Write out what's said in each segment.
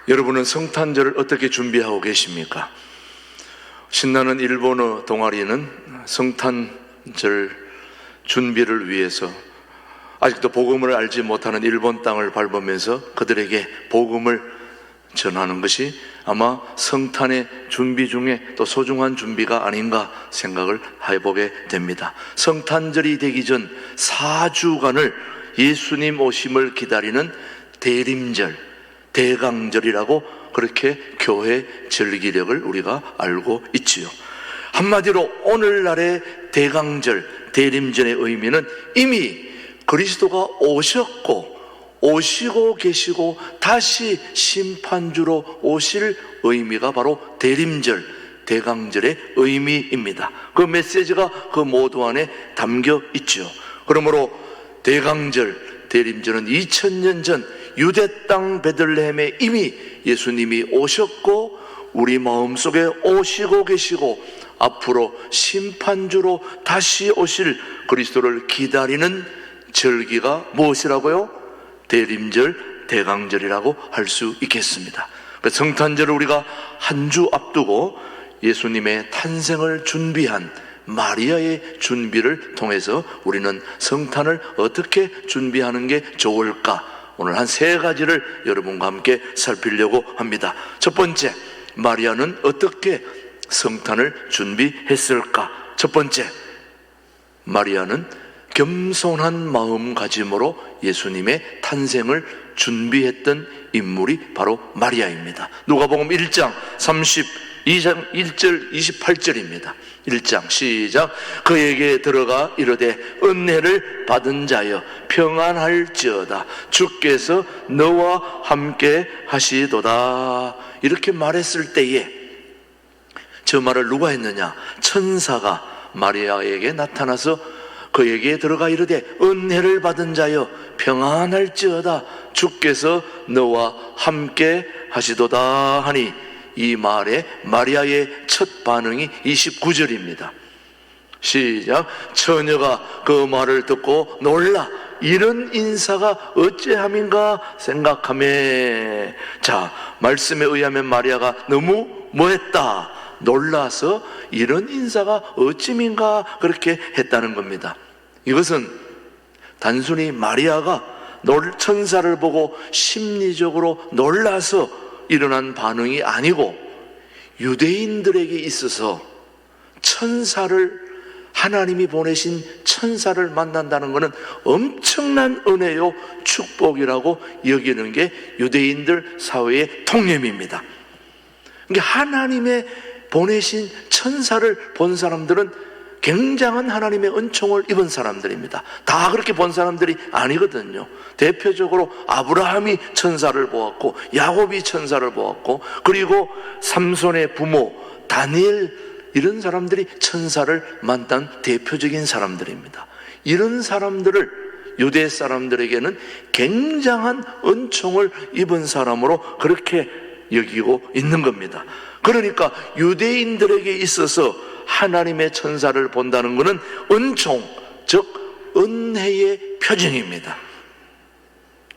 여러분은 성탄절을 어떻게 준비하고 계십니까? 신나는 일본어 동아리는 성탄절 준비를 위해서 아직도 복음을 알지 못하는 일본 땅을 밟으면서 그들에게 복음을 전하는 것이 아마 성탄의 준비 중에 또 소중한 준비가 아닌가 생각을 해보게 됩니다. 성탄절이 되기 전 4주간을 예수님 오심을 기다리는 대림절, 대강절이라고 그렇게 교회 절기력을 우리가 알고 있지요. 한마디로 오늘날의 대강절, 대림절의 의미는 이미 그리스도가 오셨고 오시고 계시고 다시 심판주로 오실 의미가 바로 대림절, 대강절의 의미입니다. 그 메시지가 그 모두 안에 담겨 있죠. 그러므로 대강절, 대림절은 2000년 전 유대 땅 베들레헴에 이미 예수님이 오셨고 우리 마음속에 오시고 계시고 앞으로 심판주로 다시 오실 그리스도를 기다리는 절기가 무엇이라고요? 대림절, 대강절이라고 할 수 있겠습니다. 성탄절을 우리가 한 주 앞두고 예수님의 탄생을 준비한 마리아의 준비를 통해서 우리는 성탄을 어떻게 준비하는 게 좋을까? 오늘 한 3가지를 여러분과 함께 살피려고 합니다. 첫 번째, 마리아는 어떻게 성탄을 준비했을까? 첫 번째, 마리아는 겸손한 마음가짐으로 예수님의 탄생을 준비했던 인물이 바로 마리아입니다. 누가복음 1장 32장 1절 28절입니다. 1장 시작. 그에게 들어가 이르되 은혜를 받은 자여 평안할지어다 주께서 너와 함께 하시도다. 이렇게 말했을 때에 저 말을 누가 했느냐? 천사가 마리아에게 나타나서 그에게 들어가 이르되 은혜를 받은 자여 평안할지어다 주께서 너와 함께 하시도다 하니, 이 말에 마리아의 첫 반응이 29절입니다. 시작. 처녀가 그 말을 듣고 놀라 이런 인사가 어찌함인가 생각하며, 자, 말씀에 의하면 마리아가 너무 뭐했다? 놀라서 이런 인사가 어찌민가 그렇게 했다는 겁니다. 이것은 단순히 마리아가 천사를 보고 심리적으로 놀라서 일어난 반응이 아니고 유대인들에게 있어서 하나님이 보내신 천사를 만난다는 것은 엄청난 은혜요 축복이라고 여기는 게 유대인들 사회의 통념입니다. 그러니까 하나님의 보내신 천사를 본 사람들은 굉장한 하나님의 은총을 입은 사람들입니다. 다 그렇게 본 사람들이 아니거든요. 대표적으로 아브라함이 천사를 보았고 야곱이 천사를 보았고 그리고 삼손의 부모 다니엘, 이런 사람들이 천사를 만난 대표적인 사람들입니다. 이런 사람들을 유대 사람들에게는 굉장한 은총을 입은 사람으로 그렇게 여기고 있는 겁니다. 그러니까 유대인들에게 있어서 하나님의 천사를 본다는 것은 은총, 즉 은혜의 표징입니다.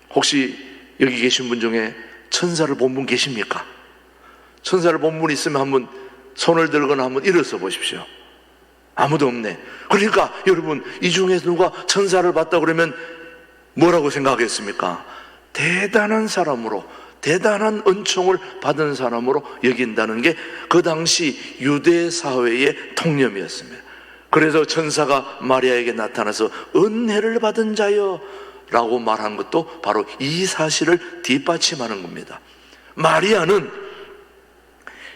혹시 여기 계신 분 중에 천사를 본 분 계십니까? 천사를 본 분 있으면 한번 손을 들거나 한번 일어서 보십시오. 아무도 없네. 그러니까 여러분, 이 중에서 누가 천사를 봤다 그러면 뭐라고 생각하겠습니까? 대단한 사람으로, 대단한 은총을 받은 사람으로 여긴다는 게 그 당시 유대 사회의 통념이었습니다. 그래서 천사가 마리아에게 나타나서 은혜를 받은 자여 라고 말한 것도 바로 이 사실을 뒷받침하는 겁니다. 마리아는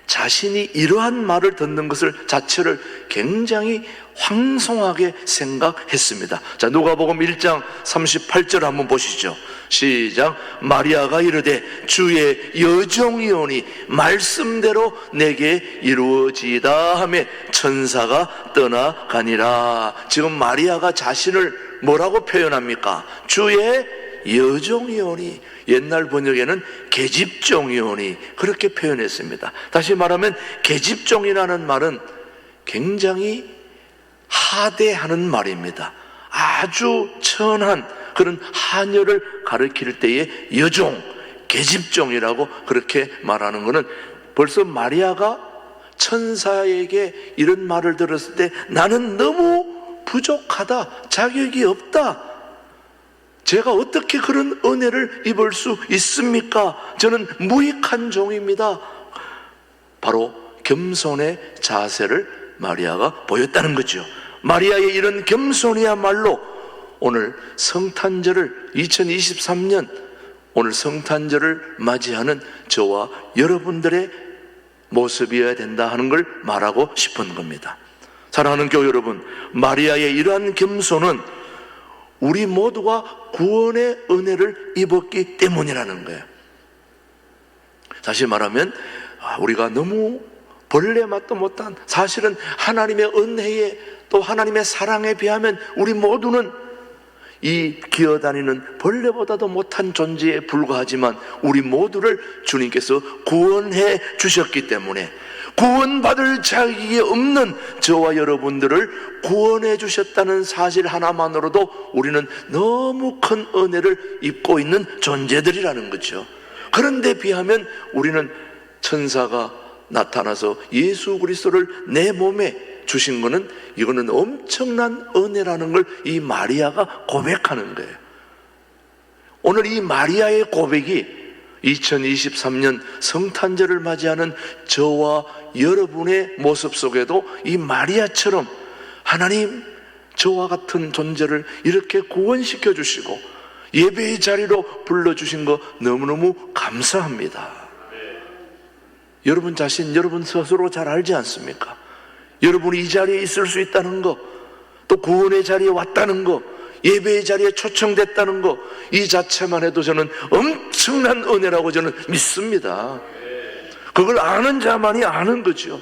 자신이 이러한 말을 듣는 것을 자체를 굉장히 황송하게 생각했습니다. 자, 누가복음 1장 38절 한번 보시죠. 시작. 마리아가 이르되 주의 여종이오니 말씀대로 내게 이루어지이다 하며 천사가 떠나가니라. 지금 마리아가 자신을 뭐라고 표현합니까? 주의 여종이오니, 옛날 번역에는 계집종이오니 그렇게 표현했습니다. 다시 말하면 계집종이라는 말은 굉장히 하대하는 말입니다. 아주 천한 그런 하녀를 가리킬 때의 여종, 계집종이라고 그렇게 말하는 것은 벌써 마리아가 천사에게 이런 말을 들었을 때 나는 너무 부족하다, 자격이 없다, 제가 어떻게 그런 은혜를 입을 수 있습니까? 저는 무익한 종입니다. 바로 겸손의 자세를 마리아가 보였다는 거죠. 마리아의 이런 겸손이야말로 오늘 성탄절을 2023년 오늘 성탄절을 맞이하는 저와 여러분들의 모습이어야 된다 하는 걸 말하고 싶은 겁니다. 사랑하는 교회 여러분, 마리아의 이러한 겸손은 우리 모두가 구원의 은혜를 입었기 때문이라는 거예요. 다시 말하면 우리가 너무 벌레 맛도 못한, 사실은 하나님의 은혜에 또 하나님의 사랑에 비하면 우리 모두는 이 기어다니는 벌레보다도 못한 존재에 불과하지만 우리 모두를 주님께서 구원해 주셨기 때문에 구원받을 자격이 없는 저와 여러분들을 구원해 주셨다는 사실 하나만으로도 우리는 너무 큰 은혜를 입고 있는 존재들이라는 거죠. 그런데 비하면 우리는 천사가 나타나서 예수 그리스도를 내 몸에 주신 것은 이거는 엄청난 은혜라는 걸 이 마리아가 고백하는 거예요. 오늘 이 마리아의 고백이 2023년 성탄절을 맞이하는 저와 여러분의 모습 속에도 이 마리아처럼 하나님, 저와 같은 존재를 이렇게 구원시켜 주시고 예배의 자리로 불러주신 거 너무너무 감사합니다. 여러분 자신, 여러분 스스로 잘 알지 않습니까? 여러분이 이 자리에 있을 수 있다는 거, 또 구원의 자리에 왔다는 거, 예배의 자리에 초청됐다는 거, 이 자체만 해도 저는 엄청난 은혜라고 저는 믿습니다. 그걸 아는 자만이 아는 거죠.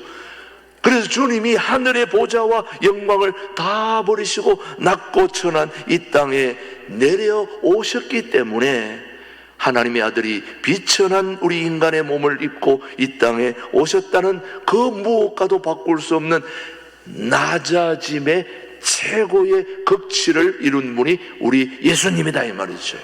그래서 주님이 하늘의 보좌와 영광을 다 버리시고 낮고 천한 이 땅에 내려오셨기 때문에 하나님의 아들이 비천한 우리 인간의 몸을 입고 이 땅에 오셨다는 그 무엇과도 바꿀 수 없는 낮아짐의 최고의 극치를 이룬 분이 우리 예수님이다 이 말이죠.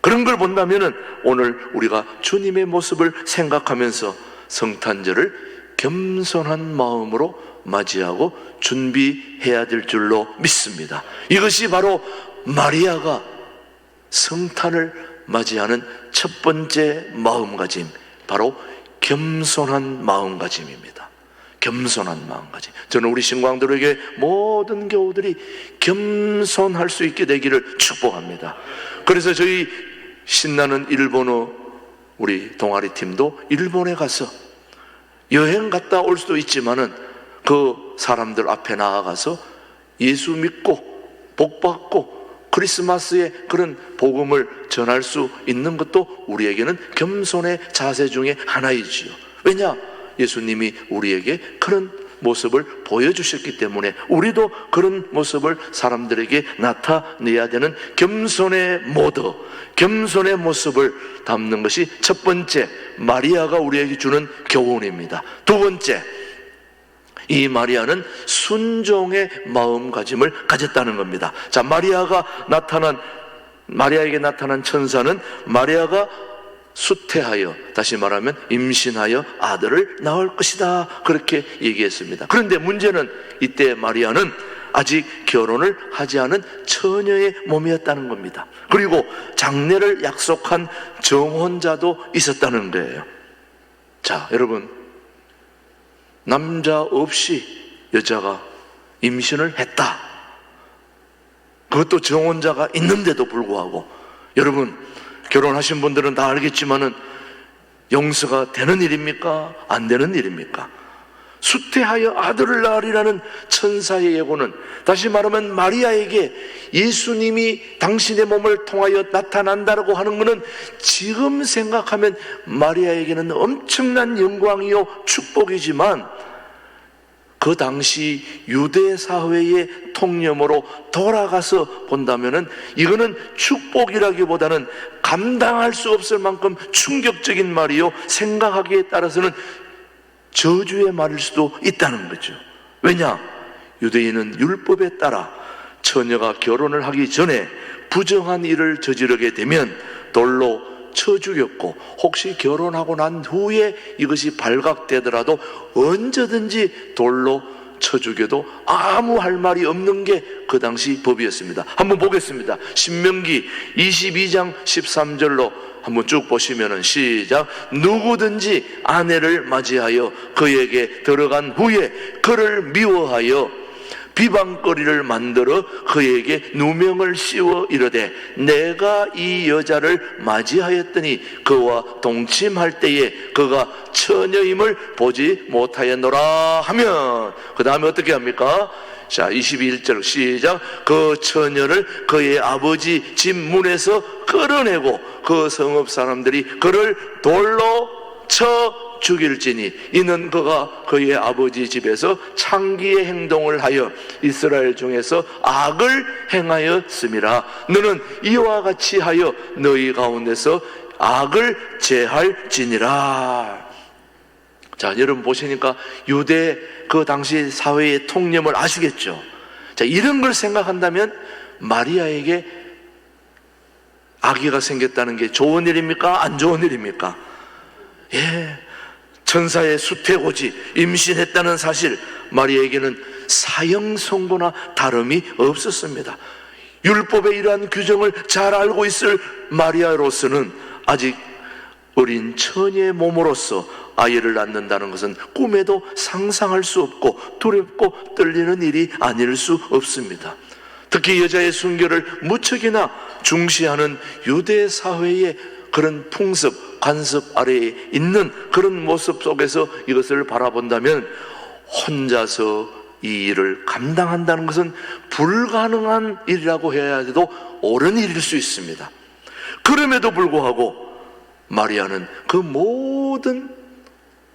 그런 걸 본다면은 오늘 우리가 주님의 모습을 생각하면서 성탄절을 겸손한 마음으로 맞이하고 준비해야 될 줄로 믿습니다. 이것이 바로 마리아가 성탄을 맞이하는 첫 번째 마음가짐, 바로 겸손한 마음가짐입니다. 겸손한 마음가짐. 저는 우리 신광들에게 모든 교우들이 겸손할 수 있게 되기를 축복합니다. 그래서 저희 신나는 일본어 우리 동아리 팀도 일본에 가서 여행 갔다 올 수도 있지만은 그 사람들 앞에 나아가서 예수 믿고 복 받고 크리스마스에 그런 복음을 전할 수 있는 것도 우리에게는 겸손의 자세 중에 하나이지요. 왜냐? 예수님이 우리에게 그런 모습을 보여주셨기 때문에 우리도 그런 모습을 사람들에게 나타내야 되는 겸손의 모드, 겸손의 모습을 담는 것이 첫 번째 마리아가 우리에게 주는 교훈입니다. 두 번째, 이 마리아는 순종의 마음가짐을 가졌다는 겁니다. 자, 마리아에게 나타난 천사는 마리아가 수태하여, 다시 말하면 임신하여 아들을 낳을 것이다, 그렇게 얘기했습니다. 그런데 문제는 이때 마리아는 아직 결혼을 하지 않은 처녀의 몸이었다는 겁니다. 그리고 장례를 약속한 정혼자도 있었다는 거예요. 자, 여러분, 남자 없이 여자가 임신을 했다, 그것도 정혼자가 있는데도 불구하고, 여러분 결혼하신 분들은 다 알겠지만은 용서가 되는 일입니까? 안 되는 일입니까? 수태하여 아들을 낳으리라는 천사의 예고는, 다시 말하면 마리아에게 예수님이 당신의 몸을 통하여 나타난다라고 하는 것은 지금 생각하면 마리아에게는 엄청난 영광이요 축복이지만 그 당시 유대 사회의 통념으로 돌아가서 본다면은 이거는 축복이라기보다는 감당할 수 없을 만큼 충격적인 말이요, 생각하기에 따라서는 저주의 말일 수도 있다는 거죠. 왜냐? 유대인은 율법에 따라 처녀가 결혼을 하기 전에 부정한 일을 저지르게 되면 돌로 쳐 죽였고, 혹시 결혼하고 난 후에 이것이 발각되더라도 언제든지 돌로 쳐 죽여도 아무 할 말이 없는 게 그 당시 법이었습니다. 한번 보겠습니다. 신명기 22장 13절로 한번 쭉 보시면은 시작. 누구든지 아내를 맞이하여 그에게 들어간 후에 그를 미워하여 비방거리를 만들어 그에게 누명을 씌워 이르되 내가 이 여자를 맞이하였더니 그와 동침할 때에 그가 처녀임을 보지 못하였노라 하면, 그 다음에 어떻게 합니까? 자, 21절 시작. 그 처녀를 그의 아버지 집 문에서 끌어내고 그 성읍 사람들이 그를 돌로 쳐 죽일지니 이는 그가 그의 아버지 집에서 창기의 행동을 하여 이스라엘 중에서 악을 행하였음이라. 너는 이와 같이 하여 너희 가운데서 악을 제할지니라. 자, 여러분 보시니까 유대 그 당시 사회의 통념을 아시겠죠? 자, 이런 걸 생각한다면 마리아에게 아기가 생겼다는 게 좋은 일입니까? 안 좋은 일입니까? 예, 천사의 수태고지 임신했다는 사실, 마리아에게는 사형 선고나 다름이 없었습니다. 율법의 이러한 규정을 잘 알고 있을 마리아로서는 아직 어린 처녀의 몸으로서 아이를 낳는다는 것은 꿈에도 상상할 수 없고 두렵고 떨리는 일이 아닐 수 없습니다. 특히 여자의 순결을 무척이나 중시하는 유대 사회의 그런 풍습, 관습 아래에 있는 그런 모습 속에서 이것을 바라본다면 혼자서 이 일을 감당한다는 것은 불가능한 일이라고 해야 해도 옳은 일일 수 있습니다. 그럼에도 불구하고 마리아는 그 모든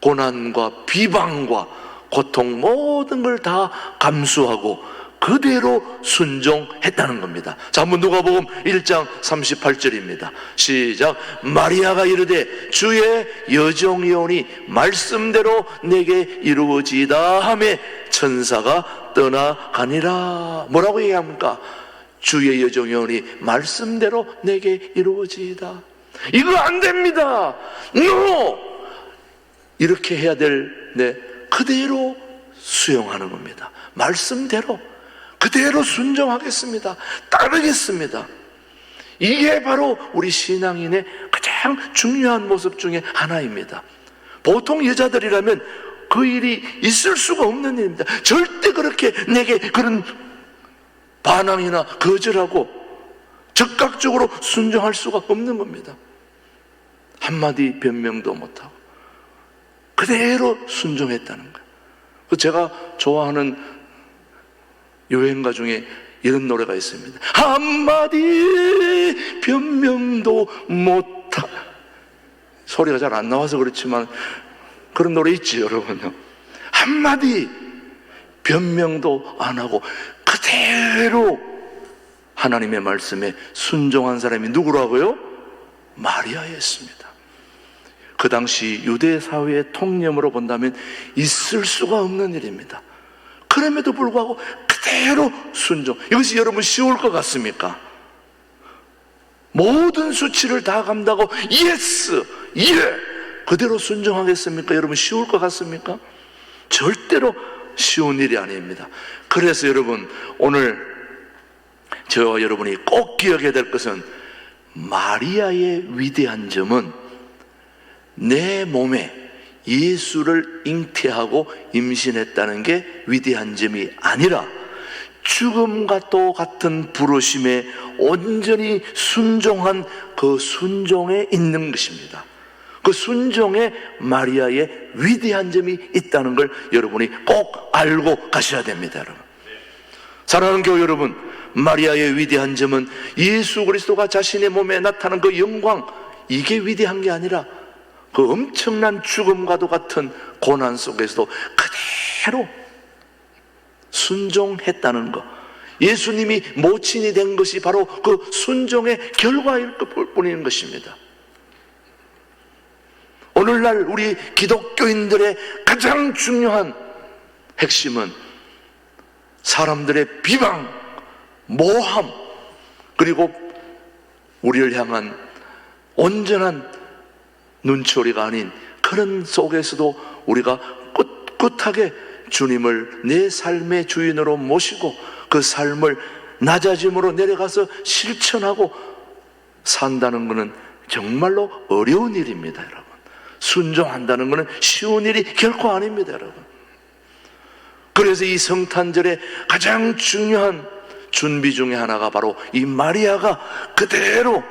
고난과 비방과 고통 모든 걸 다 감수하고 그대로 순종했다는 겁니다. 자, 한번 누가복음 1장 38절입니다. 시작. 마리아가 이르되 주의 여종이오니 말씀대로 내게 이루어지이다 하매 천사가 떠나가니라. 뭐라고 얘기합니까? 주의 여종이오니 말씀대로 내게 이루어지이다. 이거 안 됩니다. No! 이렇게 해야 될, 그대로 수용하는 겁니다. 말씀대로 그대로 순종하겠습니다. 따르겠습니다. 이게 바로 우리 신앙인의 가장 중요한 모습 중에 하나입니다. 보통 여자들이라면 그 일이 있을 수가 없는 일입니다. 절대 그렇게 내게 그런 반항이나 거절하고 즉각적으로 순종할 수가 없는 겁니다. 한마디 변명도 못하고 그대로 순종했다는 거예요. 제가 좋아하는 여행가 중에 이런 노래가 있습니다. 한마디 변명도 못하, 소리가 잘 안 나와서 그렇지만 그런 노래 있지 여러분요. 한마디 변명도 안 하고 그대로 하나님의 말씀에 순종한 사람이 누구라고요? 마리아였습니다. 그 당시 유대 사회의 통념으로 본다면 있을 수가 없는 일입니다. 그럼에도 불구하고 그대로 순종. 이것이 여러분 쉬울 것 같습니까? 모든 수치를 다 감당하고 예스, 예! 그대로 순종하겠습니까? 여러분 쉬울 것 같습니까? 절대로 쉬운 일이 아닙니다. 그래서 여러분 오늘 저와 여러분이 꼭 기억해야 될 것은 마리아의 위대한 점은 내 몸에 예수를 잉태하고 임신했다는 게 위대한 점이 아니라 죽음과 또 같은 부르심에 온전히 순종한 그 순종에 있는 것입니다. 그 순종에 마리아의 위대한 점이 있다는 걸 여러분이 꼭 알고 가셔야 됩니다. 여러분, 사랑하는 교회 여러분, 마리아의 위대한 점은 예수 그리스도가 자신의 몸에 나타난 그 영광, 이게 위대한 게 아니라 그 엄청난 죽음과도 같은 고난 속에서도 그대로 순종했다는 것, 예수님이 모친이 된 것이 바로 그 순종의 결과일 뿐인 것입니다. 오늘날 우리 기독교인들의 가장 중요한 핵심은 사람들의 비방, 모함, 그리고 우리를 향한 온전한 눈초리가 아닌 그런 속에서도 우리가 꿋꿋하게 주님을 내 삶의 주인으로 모시고 그 삶을 낮아짐으로 내려가서 실천하고 산다는 것은 정말로 어려운 일입니다, 여러분. 순종한다는 것은 쉬운 일이 결코 아닙니다, 여러분. 그래서 이 성탄절에 가장 중요한 준비 중에 하나가 바로 이 마리아가 그대로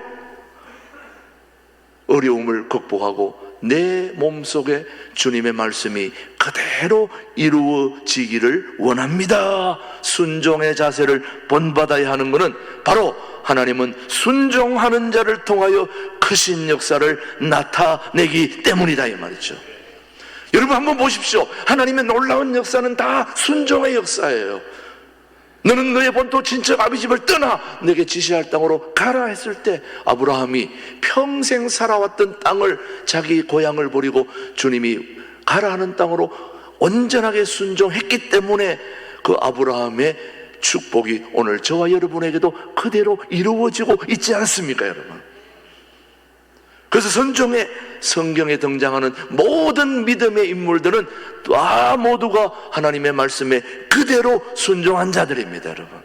어려움을 극복하고 내 몸속에 주님의 말씀이 그대로 이루어지기를 원합니다. 순종의 자세를 본받아야 하는 것은 바로 하나님은 순종하는 자를 통하여 크신 역사를 나타내기 때문이다, 이 말이죠. 여러분 한번 보십시오. 하나님의 놀라운 역사는 다 순종의 역사예요. 너는 너의 본토 친척 아비 집을 떠나 내게 지시할 땅으로 가라 했을 때 아브라함이 평생 살아왔던 땅을, 자기 고향을 버리고 주님이 가라 하는 땅으로 온전하게 순종했기 때문에 그 아브라함의 축복이 오늘 저와 여러분에게도 그대로 이루어지고 있지 않습니까, 여러분? 그래서 성경에 등장하는 모든 믿음의 인물들은 다 모두가 하나님의 말씀에 그대로 순종한 자들입니다, 여러분.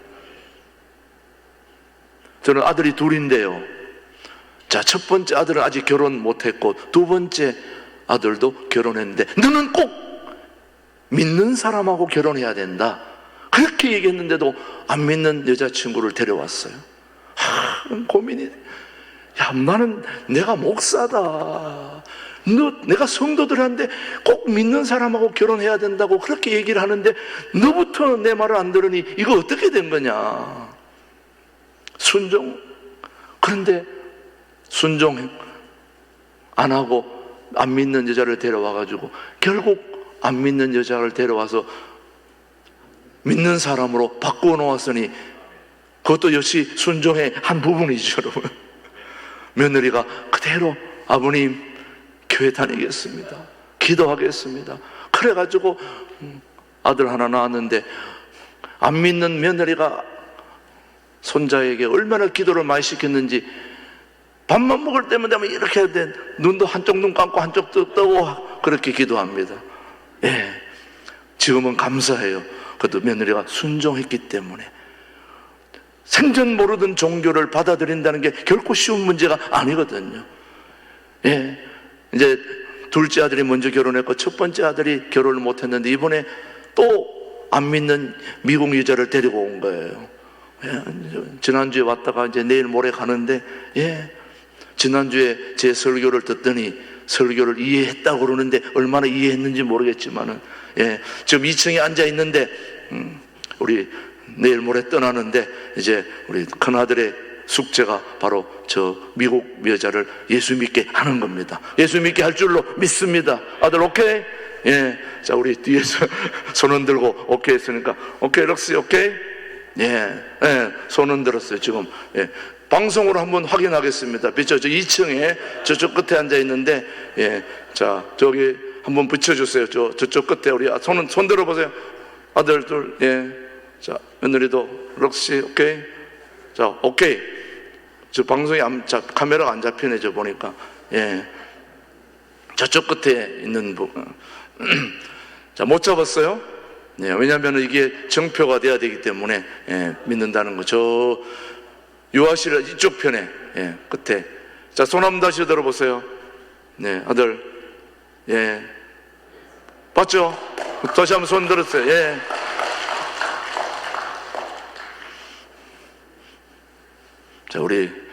저는 아들이 둘인데요. 자, 첫 번째 아들은 아직 결혼 못했고 두 번째 아들도 결혼했는데 너는 꼭 믿는 사람하고 결혼해야 된다, 그렇게 얘기했는데도 안 믿는 여자친구를 데려왔어요. 고민이. 야, 나는 내가 목사다, 내가 성도들한테 꼭 믿는 사람하고 결혼해야 된다고 그렇게 얘기를 하는데 너부터 내 말을 안 들으니 이거 어떻게 된 거냐. 순종. 그런데 순종 안 하고 안 믿는 여자를 데려와가지고 결국 안 믿는 여자를 데려와서 믿는 사람으로 바꾸어 놓았으니 그것도 역시 순종의 한 부분이죠, 여러분. 며느리가 그대로 아버님 교회 다니겠습니다, 기도하겠습니다, 그래가지고 아들 하나 낳았는데 안 믿는 며느리가 손자에게 얼마나 기도를 많이 시켰는지 밥만 먹을 때마다 이렇게 해야 돼. 눈도 한쪽 눈 감고 한쪽 뜨고 그렇게 기도합니다. 예, 지금은 감사해요. 그래도 며느리가 순종했기 때문에. 생전 모르던 종교를 받아들인다는 게 결코 쉬운 문제가 아니거든요. 예, 이제 둘째 아들이 먼저 결혼했고 첫 번째 아들이 결혼을 못했는데 이번에 또 안 믿는 미국 여자를 데리고 온 거예요. 예, 지난주에 왔다가 이제 내일 모레 가는데, 예, 지난주에 제 설교를 듣더니 설교를 이해했다고 그러는데 얼마나 이해했는지 모르겠지만은, 예, 지금 2층에 앉아 있는데 우리 내일 모레 떠나는데 이제 우리 큰아들의 숙제가 바로 저 미국 여자를 예수 믿게 하는 겁니다. 예수 믿게 할 줄로 믿습니다. 아들 오케이? 예. 자, 우리 뒤에서 손 흔들고 오케이 했으니까 오케이 럭스 오케이? 예. 예. 손 흔들었어요 지금. 예. 방송으로 한번 확인하겠습니다. 저 2층에 저쪽 끝에 앉아 있는데, 예. 자, 저기 한번 붙여주세요. 저쪽 끝에 우리 손 들어보세요. 아들 둘, 예. 자, 며느리도 럭시 오케이? 자, 오케이. 저 방송이 카메라가 안 잡히네, 저 보니까. 예. 저쪽 끝에 있는 부분. 자, 못 잡았어요? 예, 왜냐하면 이게 정표가 돼야 되기 때문에, 예, 믿는다는 거. 저 유아실 이쪽 편에, 예, 끝에. 자, 손 한번 다시 들어보세요. 네, 아들. 예. 봤죠? 다시 한번 손 들었어요. 예. 자, 우리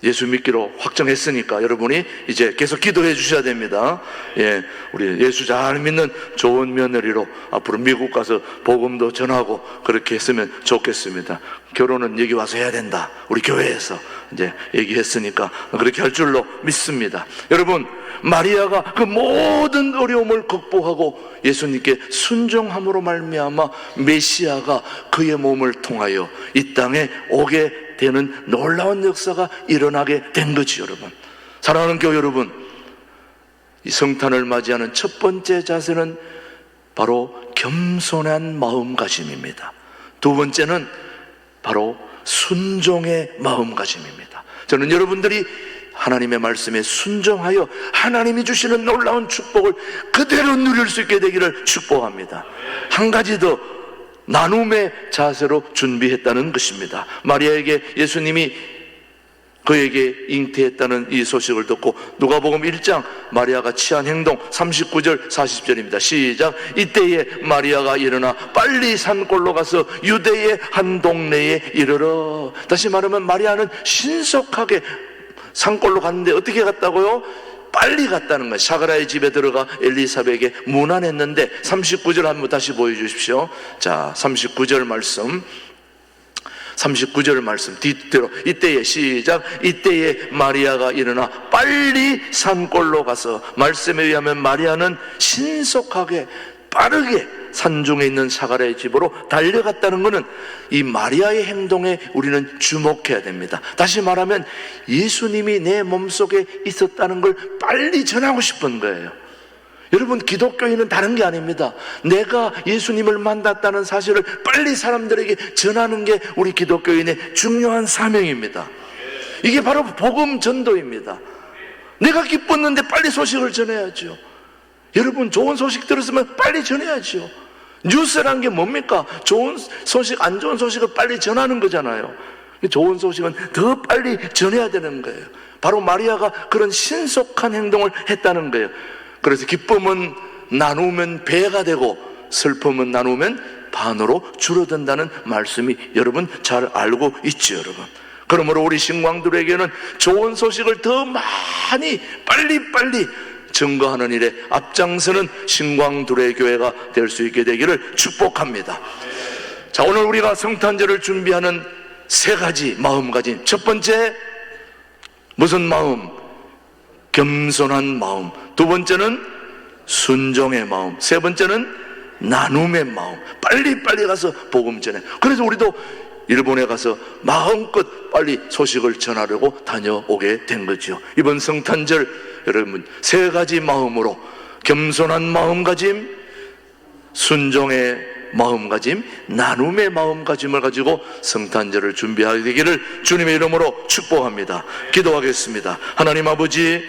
예수 믿기로 확정했으니까 여러분이 이제 계속 기도해 주셔야 됩니다. 예, 우리 예수 잘 믿는 좋은 며느리로 앞으로 미국 가서 복음도 전하고 그렇게 했으면 좋겠습니다. 결혼은 여기 와서 해야 된다, 우리 교회에서 이제 얘기했으니까 그렇게 할 줄로 믿습니다. 여러분, 마리아가 그 모든 어려움을 극복하고 예수님께 순종함으로 말미암아 메시아가 그의 몸을 통하여 이 땅에 오게 되는 놀라운 역사가 일어나게 된 거지, 여러분. 사랑하는 교회 여러분, 이 성탄을 맞이하는 첫 번째 자세는 바로 겸손한 마음가짐입니다. 두 번째는 바로 순종의 마음가짐입니다. 저는 여러분들이 하나님의 말씀에 순종하여 하나님이 주시는 놀라운 축복을 그대로 누릴 수 있게 되기를 축복합니다. 한 가지 더, 나눔의 자세로 준비했다는 것입니다. 마리아에게 예수님이 그에게 잉태했다는 이 소식을 듣고 누가복음 1장 마리아가 취한 행동 39절 40절입니다. 시작. 이때에 마리아가 일어나 빨리 산골로 가서 유대의 한 동네에 이르러. 다시 말하면 마리아는 신속하게 산골로 갔는데 어떻게 갔다고요? 빨리 갔다는 거예요. 사가랴의 집에 들어가 엘리사벳에게 문안했는데 39절 한번 다시 보여주십시오. 자, 39절 말씀 뒤대로. 이때에 시작. 이때에 마리아가 일어나 빨리 산골로 가서, 말씀에 의하면 마리아는 신속하게 빠르게 산중에 있는 사가랴의 집으로 달려갔다는 것은 이 마리아의 행동에 우리는 주목해야 됩니다. 다시 말하면 예수님이 내 몸속에 있었다는 걸 빨리 전하고 싶은 거예요. 여러분, 기독교인은 다른 게 아닙니다. 내가 예수님을 만났다는 사실을 빨리 사람들에게 전하는 게 우리 기독교인의 중요한 사명입니다. 이게 바로 복음 전도입니다. 내가 기뻤는데 빨리 소식을 전해야죠. 여러분, 좋은 소식 들었으면 빨리 전해야죠. 뉴스란 게 뭡니까? 좋은 소식, 안 좋은 소식을 빨리 전하는 거잖아요. 좋은 소식은 더 빨리 전해야 되는 거예요. 바로 마리아가 그런 신속한 행동을 했다는 거예요. 그래서 기쁨은 나누면 배가 되고 슬픔은 나누면 반으로 줄어든다는 말씀이 여러분 잘 알고 있죠, 여러분. 그러므로 우리 신광들에게는 좋은 소식을 더 많이 빨리 증거하는 일에 앞장서는 신광두레 교회가 될 수 있게 되기를 축복합니다. 자, 오늘 우리가 성탄절을 준비하는 세 가지 마음가짐. 첫 번째, 무슨 마음? 겸손한 마음. 두 번째는 순종의 마음. 세 번째는 나눔의 마음. 빨리 가서 복음 전해. 그래서 우리도 일본에 가서 마음껏 빨리 소식을 전하려고 다녀오게 된 거죠. 이번 성탄절 여러분 세 가지 마음으로, 겸손한 마음가짐, 순종의 마음가짐, 나눔의 마음가짐을 가지고 성탄절을 준비하게 되기를 주님의 이름으로 축복합니다. 기도하겠습니다. 하나님 아버지,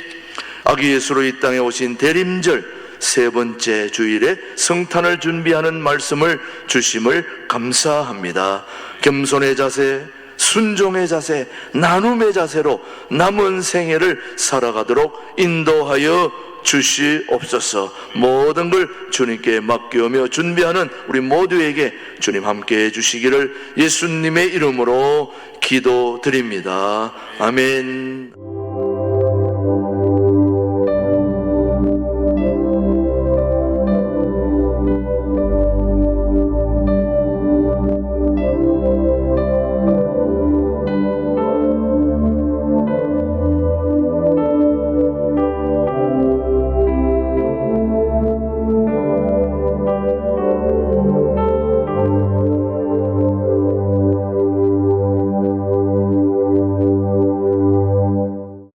아기 예수로 이 땅에 오신 대림절 세 번째 주일에 성탄을 준비하는 말씀을 주심을 감사합니다. 겸손의 자세, 순종의 자세, 나눔의 자세로 남은 생애를 살아가도록 인도하여 주시옵소서. 모든 걸 주님께 맡기며 준비하는 우리 모두에게 주님 함께해 주시기를 예수님의 이름으로 기도드립니다. 아멘.